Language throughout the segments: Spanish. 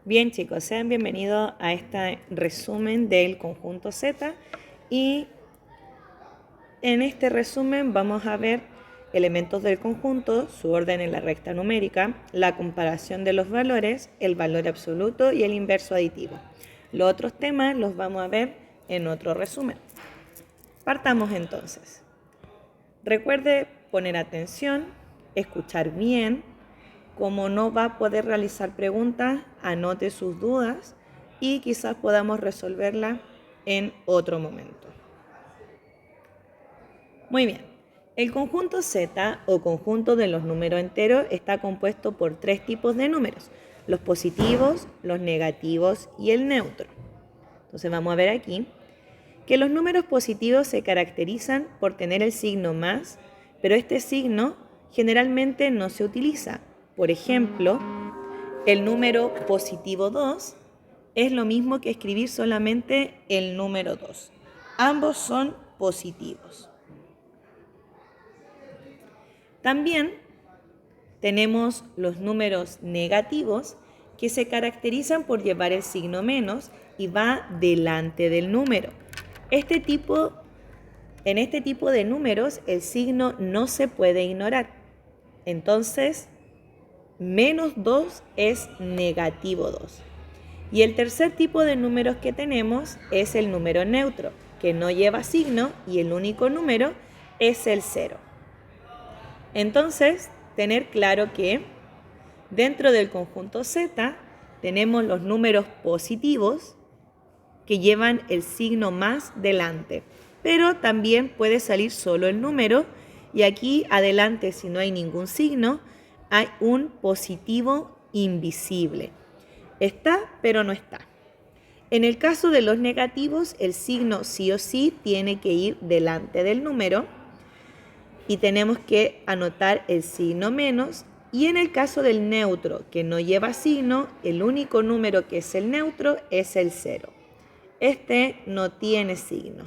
Bien chicos, sean bienvenidos a este resumen del conjunto Z y en este resumen vamos a ver elementos del conjunto, su orden en la recta numérica, la comparación de los valores, el valor absoluto y el inverso aditivo. Los otros temas los vamos a ver en otro resumen. Partamos entonces. Recuerde poner atención, escuchar bien. Como no va a poder realizar preguntas, anote sus dudas y quizás podamos resolverlas en otro momento. Muy bien, el conjunto Z o conjunto de los números enteros está compuesto por tres tipos de números: los positivos, los negativos y el neutro. Entonces vamos a ver aquí que los números positivos se caracterizan por tener el signo más, pero este signo generalmente no se utiliza. Por ejemplo, el número positivo 2 es lo mismo que escribir solamente el número 2. Ambos son positivos. También tenemos los números negativos que se caracterizan por llevar el signo menos y va delante del número. En este tipo de números el signo no se puede ignorar. Entonces, menos 2 es negativo 2. Y el tercer tipo de números que tenemos es el número neutro, que no lleva signo y el único número es el 0. Entonces, tener claro que dentro del conjunto Z tenemos los números positivos que llevan el signo más delante, pero también puede salir solo el número y aquí adelante, si no hay ningún signo, hay un positivo invisible. Está, pero no está. En el caso de los negativos, el signo sí o sí tiene que ir delante del número y tenemos que anotar el signo menos. Y en el caso del neutro, que no lleva signo, el único número que es el neutro es el 0. Este no tiene signo.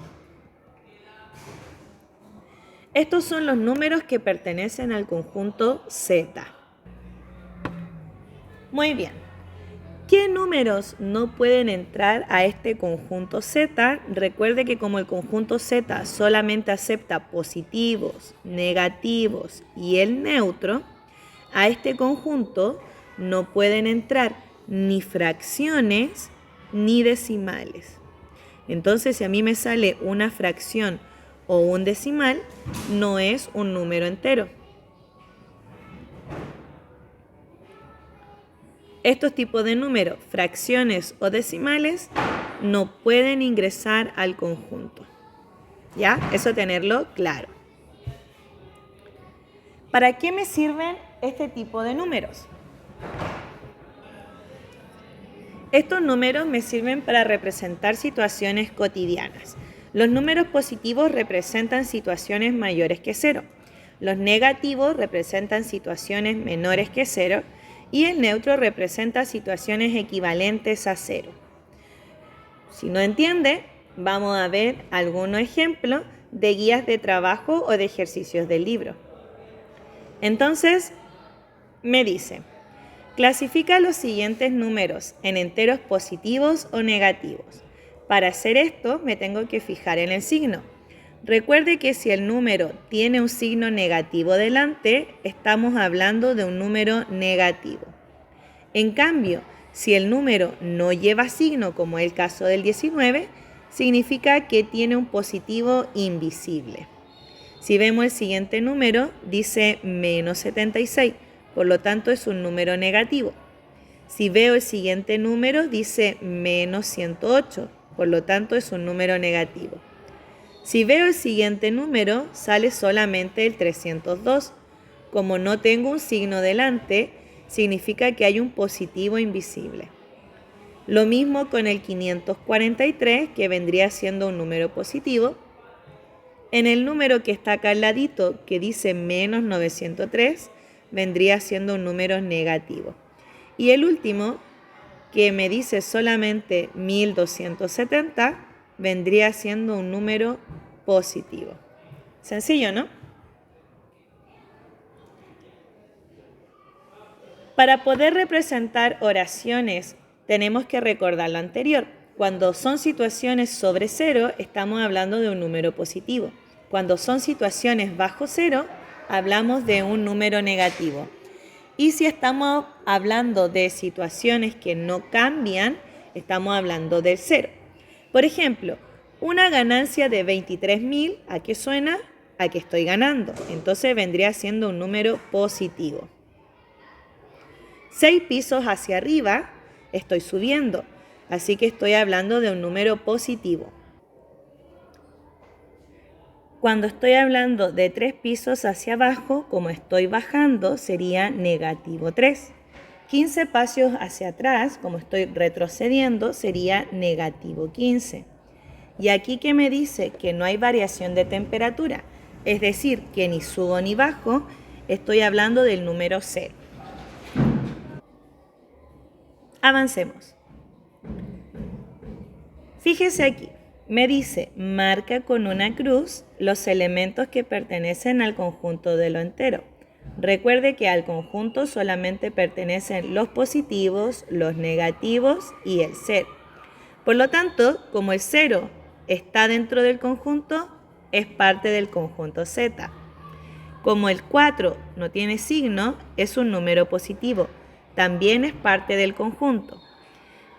Estos son los números que pertenecen al conjunto Z. Muy bien. ¿Qué números no pueden entrar a este conjunto Z? Recuerde que como el conjunto Z solamente acepta positivos, negativos y el neutro, a este conjunto no pueden entrar ni fracciones ni decimales. Entonces, si a mí me sale una fracción o un decimal, no es un número entero. Estos tipos de números, fracciones o decimales, no pueden ingresar al conjunto. ¿Ya? Eso tenerlo claro. ¿Para qué me sirven este tipo de números? Estos números me sirven para representar situaciones cotidianas. Los números positivos representan situaciones mayores que 0. Los negativos representan situaciones menores que 0. Y el neutro representa situaciones equivalentes a 0. Si no entiende, vamos a ver algunos ejemplos de guías de trabajo o de ejercicios del libro. Entonces, me dice, clasifica los siguientes números en enteros positivos o negativos. Para hacer esto, me tengo que fijar en el signo. Recuerde que si el número tiene un signo negativo delante, estamos hablando de un número negativo. En cambio, si el número no lleva signo, como es el caso del 19, significa que tiene un positivo invisible. Si vemos el siguiente número, dice menos 76, por lo tanto es un número negativo. Si veo el siguiente número, dice menos 108, por lo tanto es un número negativo. Si veo el siguiente número, sale solamente el 302. Como no tengo un signo delante, significa que hay un positivo invisible. Lo mismo con el 543, que vendría siendo un número positivo. En el número que está acá al ladito, que dice menos 903, vendría siendo un número negativo. Y el último, que me dice solamente 1270, vendría siendo un número positivo. Sencillo, ¿no? Para poder representar oraciones tenemos que recordar lo anterior. Cuando son situaciones sobre 0, estamos hablando de un número positivo. Cuando son situaciones bajo 0, hablamos de un número negativo. Y si estamos hablando de situaciones que no cambian, estamos hablando del 0. Por ejemplo, una ganancia de 23.000, ¿a qué suena? A que estoy ganando. Entonces vendría siendo un número positivo. 6 pisos hacia arriba, estoy subiendo. Así que estoy hablando de un número positivo. Cuando estoy hablando de 3 pisos hacia abajo, como estoy bajando, sería negativo 3. 15 pasos hacia atrás, como estoy retrocediendo, sería negativo 15. Y aquí que me dice que no hay variación de temperatura, es decir, que ni subo ni bajo, estoy hablando del número 0. Avancemos. Fíjese aquí, me dice, marca con una cruz los elementos que pertenecen al conjunto de lo entero. Recuerde que al conjunto solamente pertenecen los positivos, los negativos y el 0. Por lo tanto, como el 0 está dentro del conjunto, es parte del conjunto Z. Como el 4 no tiene signo, es un número positivo, también es parte del conjunto.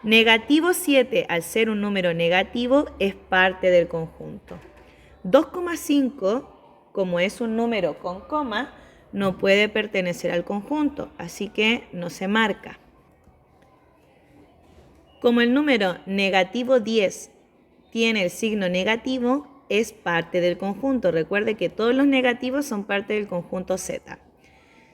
Negativo 7, al ser un número negativo, es parte del conjunto. 2,5, como es un número con coma, no puede pertenecer al conjunto, así que no se marca. Como el número negativo 10 tiene el signo negativo, es parte del conjunto. Recuerde que todos los negativos son parte del conjunto Z.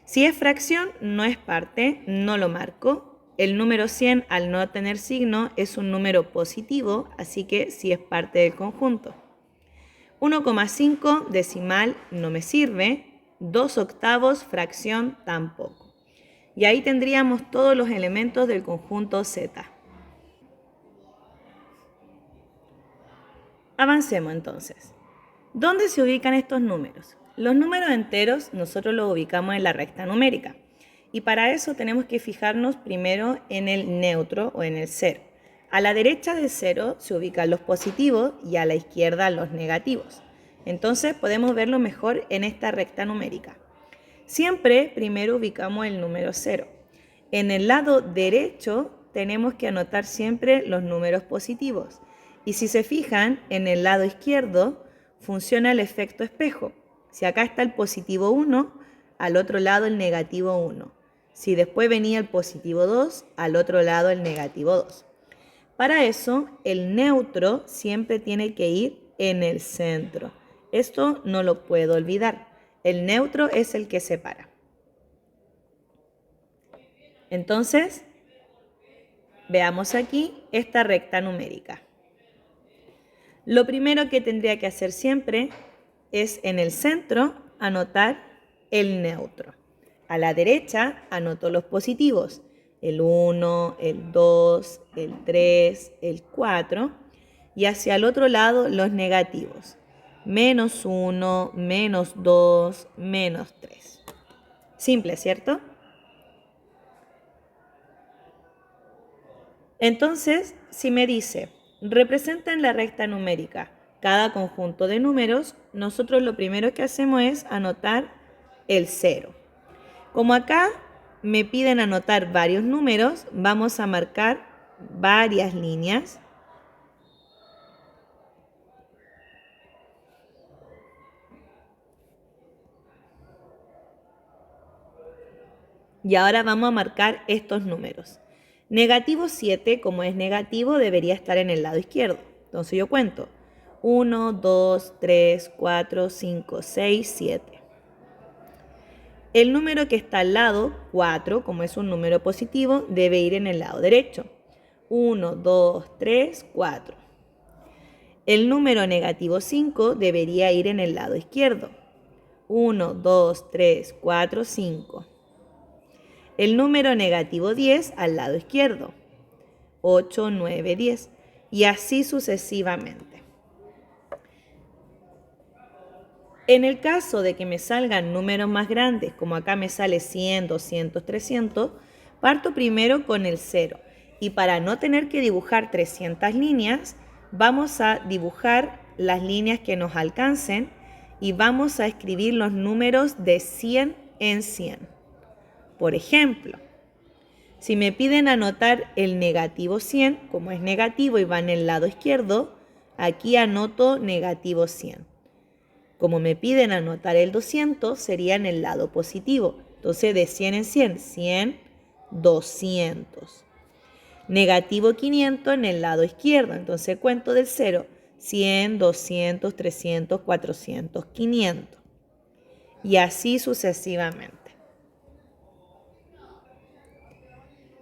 Si es fracción, no es parte, no lo marco. El número 100, al no tener signo, es un número positivo, así que sí es parte del conjunto. 1,5 decimal no me sirve. 2 octavos fracción tampoco. Y ahí tendríamos todos los elementos del conjunto Z. Avancemos entonces. ¿Dónde se ubican estos números? Los números enteros nosotros los ubicamos en la recta numérica. Y para eso tenemos que fijarnos primero en el neutro o en el 0. A la derecha del 0 se ubican los positivos y a la izquierda los negativos. Entonces podemos verlo mejor en esta recta numérica. Siempre primero ubicamos el número 0. En el lado derecho tenemos que anotar siempre los números positivos. Y si se fijan, en el lado izquierdo funciona el efecto espejo. Si acá está el positivo 1, al otro lado el negativo 1. Si después venía el positivo 2, al otro lado el negativo 2. Para eso, el neutro siempre tiene que ir en el centro. Esto no lo puedo olvidar. El neutro es el que separa. Entonces, veamos aquí esta recta numérica. Lo primero que tendría que hacer siempre es en el centro anotar el neutro. A la derecha anoto los positivos, el 1, el 2, el 3, el 4, y hacia el otro lado los negativos, menos 1, menos 2, menos 3. Simple, ¿cierto? Entonces, si me dice, representa en la recta numérica cada conjunto de números, nosotros lo primero que hacemos es anotar el 0. Como acá me piden anotar varios números, vamos a marcar varias líneas. Y ahora vamos a marcar estos números. Negativo 7, como es negativo, debería estar en el lado izquierdo. Entonces yo cuento 1, 2, 3, 4, 5, 6, 7. El número que está al lado, 4, como es un número positivo, debe ir en el lado derecho. 1, 2, 3, 4. El número negativo 5 debería ir en el lado izquierdo. 1, 2, 3, 4, 5. El número negativo 10 al lado izquierdo. 8, 9, 10. Y así sucesivamente. En el caso de que me salgan números más grandes, como acá me sale 100, 200, 300, parto primero con el 0. Y para no tener que dibujar 300 líneas, vamos a dibujar las líneas que nos alcancen y vamos a escribir los números de 100 en 100. Por ejemplo, si me piden anotar el negativo 100, como es negativo y va en el lado izquierdo, aquí anoto negativo 100. Como me piden anotar el 200, sería en el lado positivo. Entonces, de 100 en 100, 100, 200. Negativo 500 en el lado izquierdo. Entonces, cuento del 0. 100, 200, 300, 400, 500. Y así sucesivamente.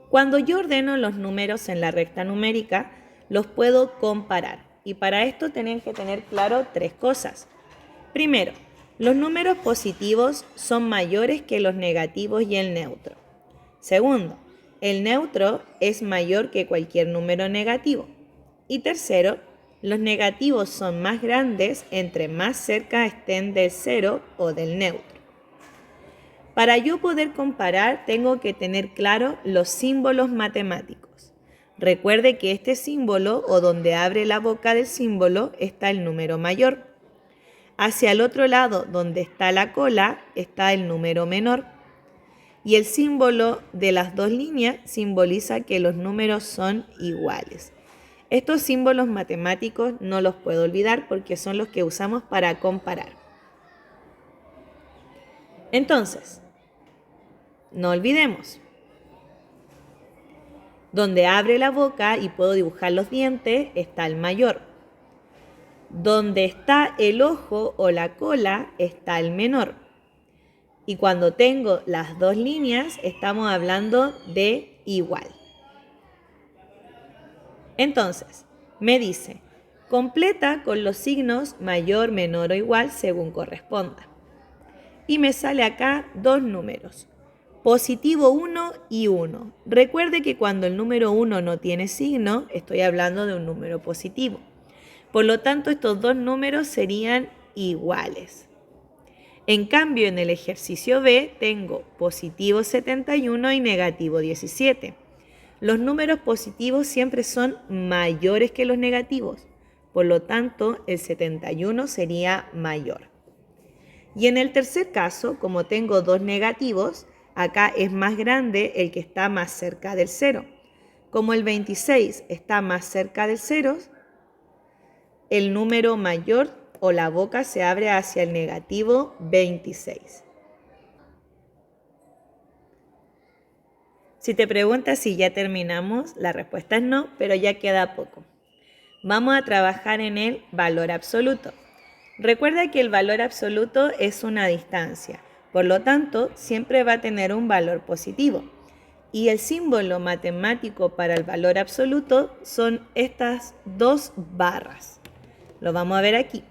Cuando yo ordeno los números en la recta numérica, los puedo comparar. Y para esto tienen que tener claro 3 cosas. Primero, los números positivos son mayores que los negativos y el neutro. Segundo, el neutro es mayor que cualquier número negativo. Y tercero, los negativos son más grandes entre más cerca estén del 0 o del neutro. Para yo poder comparar, tengo que tener claro los símbolos matemáticos. Recuerde que este símbolo, o donde abre la boca del símbolo, está el número mayor. Hacia el otro lado, donde está la cola, está el número menor. Y el símbolo de las dos líneas simboliza que los números son iguales. Estos símbolos matemáticos no los puedo olvidar porque son los que usamos para comparar. Entonces, no olvidemos. Donde abre la boca y puedo dibujar los dientes está el mayor. Donde está el ojo o la cola está el menor. Y cuando tengo las dos líneas, estamos hablando de igual. Entonces, me dice, completa con los signos mayor, menor o igual según corresponda. Y me sale acá 2 números, positivo 1 y 1. Recuerde que cuando el número 1 no tiene signo, estoy hablando de un número positivo. Por lo tanto, estos 2 números serían iguales. En cambio, en el ejercicio B tengo positivo 71 y negativo 17. Los números positivos siempre son mayores que los negativos. Por lo tanto, el 71 sería mayor. Y en el tercer caso, como tengo 2 negativos, acá es más grande el que está más cerca del 0. Como el 26 está más cerca del 0, el número mayor o la boca se abre hacia el negativo 26. Si te preguntas si ya terminamos, la respuesta es no, pero ya queda poco. Vamos a trabajar en el valor absoluto. Recuerda que el valor absoluto es una distancia, por lo tanto, siempre va a tener un valor positivo. Y el símbolo matemático para el valor absoluto son estas 2 barras. Lo vamos a ver aquí.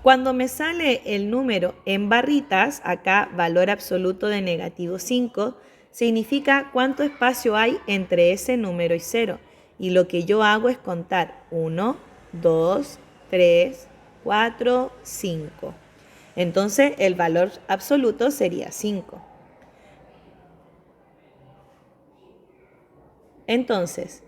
Cuando me sale el número en barritas, acá valor absoluto de negativo 5, significa cuánto espacio hay entre ese número y 0. Y lo que yo hago es contar 1, 2, 3, 4, 5. Entonces el valor absoluto sería 5. Entonces,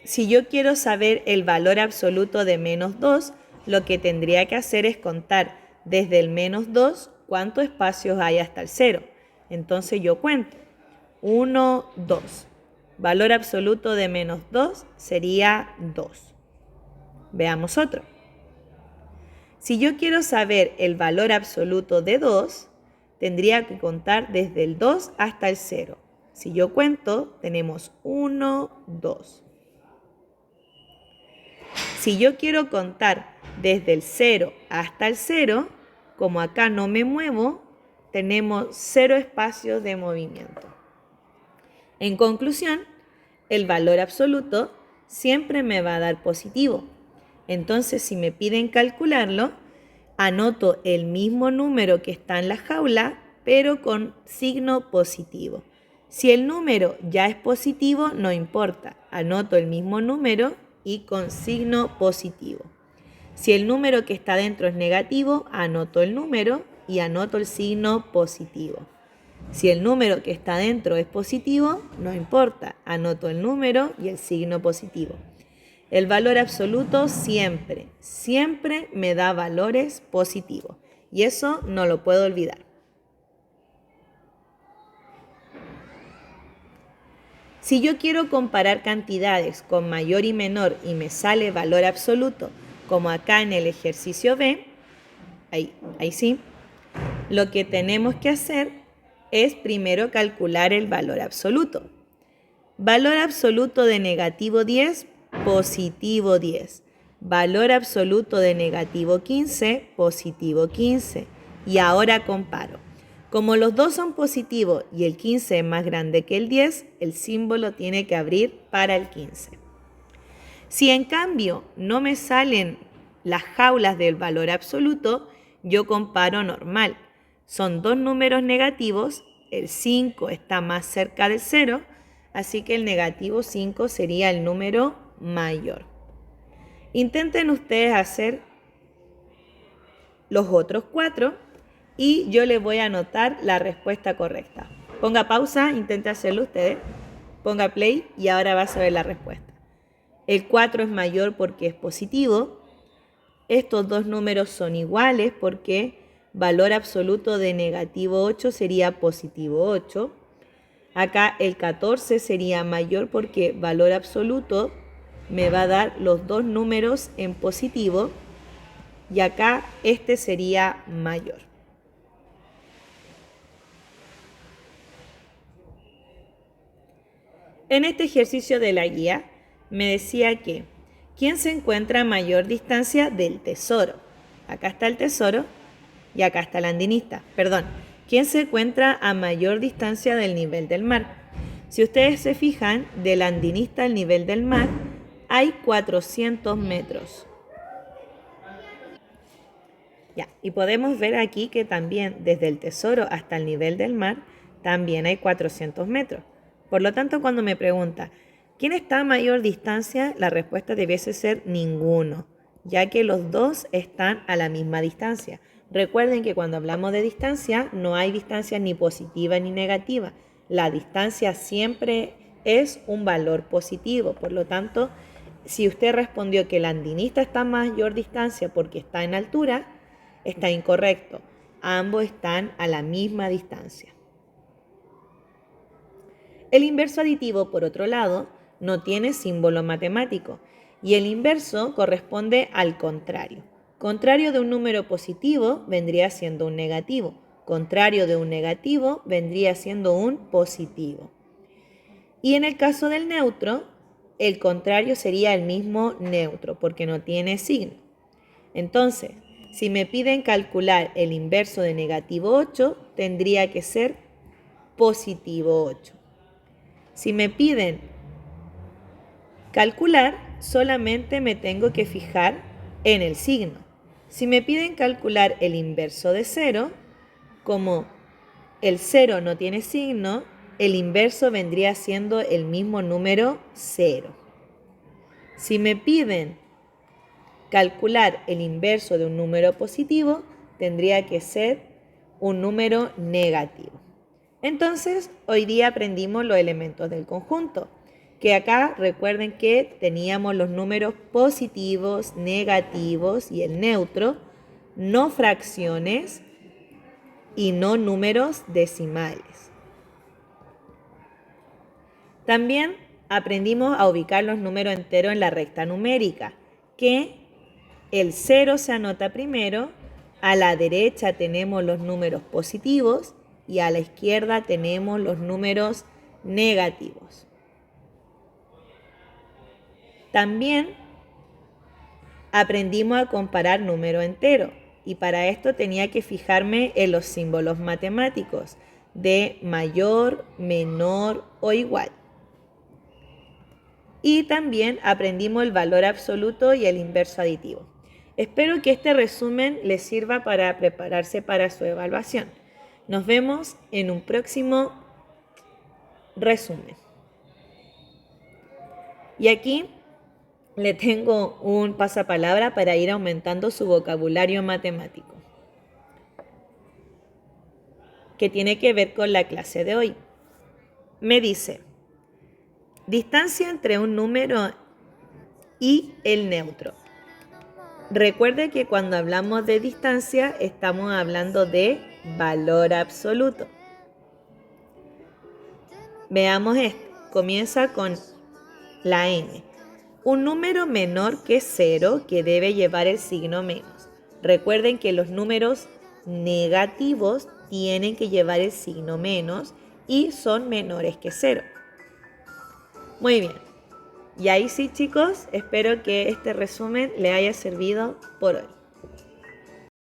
si yo quiero saber el valor absoluto de menos 2, lo que tendría que hacer es contar desde el menos 2 cuántos espacios hay hasta el 0. Entonces yo cuento 1, 2. Valor absoluto de menos 2 sería 2. Veamos otro. Si yo quiero saber el valor absoluto de 2, tendría que contar desde el 2 hasta el 0. Si yo cuento, tenemos 1, 2. Si yo quiero contar desde el 0 hasta el 0, como acá no me muevo, tenemos 0 espacios de movimiento. En conclusión, el valor absoluto siempre me va a dar positivo. Entonces, si me piden calcularlo, anoto el mismo número que está en la jaula, pero con signo positivo. Si el número ya es positivo, no importa, anoto el mismo número y con signo positivo. Si el número que está dentro es negativo, anoto el número y anoto el signo positivo. Si el número que está dentro es positivo, no importa, anoto el número y el signo positivo. El valor absoluto siempre me da valores positivos y eso no lo puedo olvidar. Si yo quiero comparar cantidades con mayor y menor y me sale valor absoluto, como acá en el ejercicio B, ahí sí, lo que tenemos que hacer es primero calcular el valor absoluto. Valor absoluto de negativo 10, positivo 10. Valor absoluto de negativo 15, positivo 15. Y ahora comparo. Como los dos son positivos y el 15 es más grande que el 10, el símbolo tiene que abrir para el 15. Si en cambio no me salen las jaulas del valor absoluto, yo comparo normal. Son dos números negativos, el 5 está más cerca del 0, así que el negativo 5 sería el número mayor. Intenten ustedes hacer los otros 4 y yo les voy a anotar la respuesta correcta. Ponga pausa, intente hacerlo ustedes, ponga play y ahora vas a ver la respuesta. El 4 es mayor porque es positivo. Estos dos números son iguales porque valor absoluto de negativo 8 sería positivo 8. Acá el 14 sería mayor porque valor absoluto me va a dar los dos números en positivo y acá este sería mayor. En este ejercicio de la guía me decía que ¿quién se encuentra a mayor distancia del tesoro? Acá está el tesoro y acá está el andinista. Perdón, ¿quién se encuentra a mayor distancia del nivel del mar? Si ustedes se fijan, del andinista al nivel del mar hay 400 metros. Ya, y podemos ver aquí que también desde el tesoro hasta el nivel del mar también hay 400 metros. Por lo tanto, cuando me pregunta, ¿quién está a mayor distancia? La respuesta debiese ser ninguno, ya que los dos están a la misma distancia. Recuerden que cuando hablamos de distancia, no hay distancia ni positiva ni negativa. La distancia siempre es un valor positivo. Por lo tanto, si usted respondió que el andinista está a mayor distancia porque está en altura, está incorrecto. Ambos están a la misma distancia. El inverso aditivo, por otro lado, no tiene símbolo matemático y el inverso corresponde al contrario. Contrario de un número positivo vendría siendo un negativo. Contrario de un negativo vendría siendo un positivo. Y en el caso del neutro, el contrario sería el mismo neutro porque no tiene signo. Entonces, si me piden calcular el inverso de negativo 8, tendría que ser positivo 8. Si me piden calcular, solamente me tengo que fijar en el signo. Si me piden calcular el inverso de 0, como el 0 no tiene signo, el inverso vendría siendo el mismo número 0. Si me piden calcular el inverso de un número positivo, tendría que ser un número negativo. Entonces, hoy día aprendimos los elementos del conjunto, que acá recuerden que teníamos los números positivos, negativos y el neutro, no fracciones y no números decimales. También aprendimos a ubicar los números enteros en la recta numérica, que el 0 se anota primero, a la derecha tenemos los números positivos y a la izquierda tenemos los números negativos. También aprendimos a comparar números enteros y para esto tenía que fijarme en los símbolos matemáticos de mayor, menor o igual. Y también aprendimos el valor absoluto y el inverso aditivo. Espero que este resumen les sirva para prepararse para su evaluación. Nos vemos en un próximo resumen. Y aquí le tengo un pasapalabra para ir aumentando su vocabulario matemático. que tiene que ver con la clase de hoy. Me dice, distancia entre un número y el neutro. Recuerde que cuando hablamos de distancia estamos hablando de valor absoluto. Veamos esto. Comienza con la n. Un número menor que 0 que debe llevar el signo menos. Recuerden que los números negativos tienen que llevar el signo menos y son menores que 0. Muy bien. Y ahí sí, chicos, espero que este resumen le haya servido por hoy.